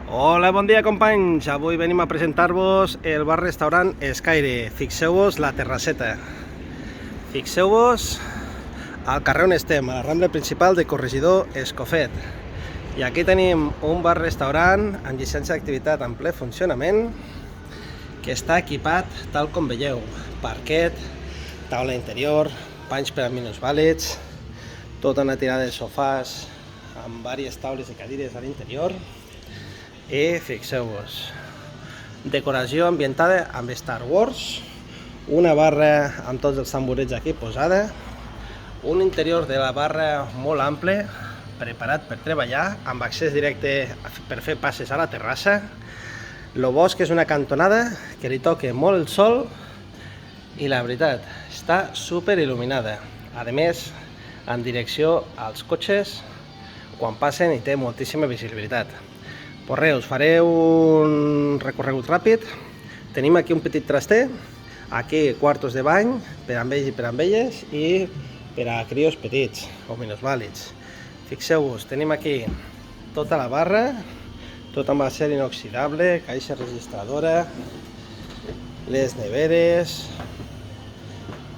Hola, bon dia companys, avui venim a presentar-vos el bar-restaurant Escaire. Fixeu-vos la terrasseta. Fixeu-vos al carrer on estem, a la rambla principal de Corregidor Escofet. I aquí tenim un bar-restaurant amb llicència d'activitat en ple funcionament que està equipat tal com veieu. Parquet, taula interior, panys per a minusvàlids, tota una tirada de sofàs amb diverses taules i cadires a l'interior. I fixeu-vos, decoració ambientada amb Star Wars, una barra amb tots els tamborets aquí posada, un interior de la barra molt ample, preparat per treballar, amb accés directe per fer passes a la terrassa. Lo bo és que és una cantonada que li toca molt el sol i la veritat, està super il·luminada. A més, en direcció als cotxes quan passen i té moltíssima visibilitat. Pues res, us faré un recorregut ràpid. Tenim aquí un petit traster, aquí quartos de bany per a ells i per a elles i per a crios petits o minusvàlids. Fixeu-vos, tenim aquí tota la barra, tot amb acer inoxidable, caixa registradora, les neveres,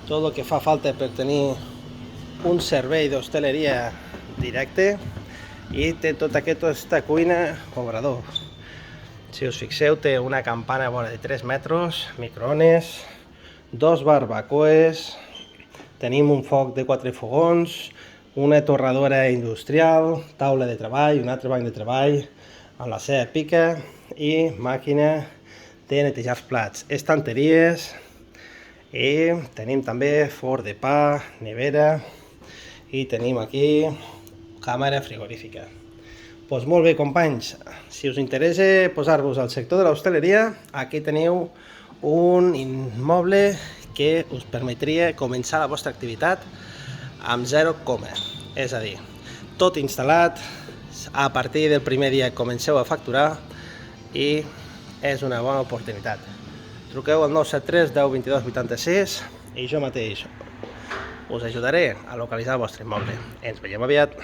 tot el que fa falta per tenir un servei d'hostaleria directe. I té tota aquesta cuina obrador. Si us fixeu, té una campana vora de 3 metres, microones, 2 barbacoes, tenim un foc de 4 fogons, una torradora industrial, taula de treball, un altre banc de treball amb la seva pica i màquina de netejar els plats, estanteries, i tenim també forn de pa, nevera, i tenim aquí càmera frigorífica. Doncs molt bé, companys, si us interessa posar-vos al sector de l'hostaleria, aquí teniu un immoble que us permetria començar la vostra activitat amb 0 coma. És a dir, tot instal·lat, a partir del primer dia comenceu a facturar i és una bona oportunitat. Truqueu al 973 10 22 86 i jo mateix us ajudaré a localitzar el vostre immoble. Ens veiem aviat.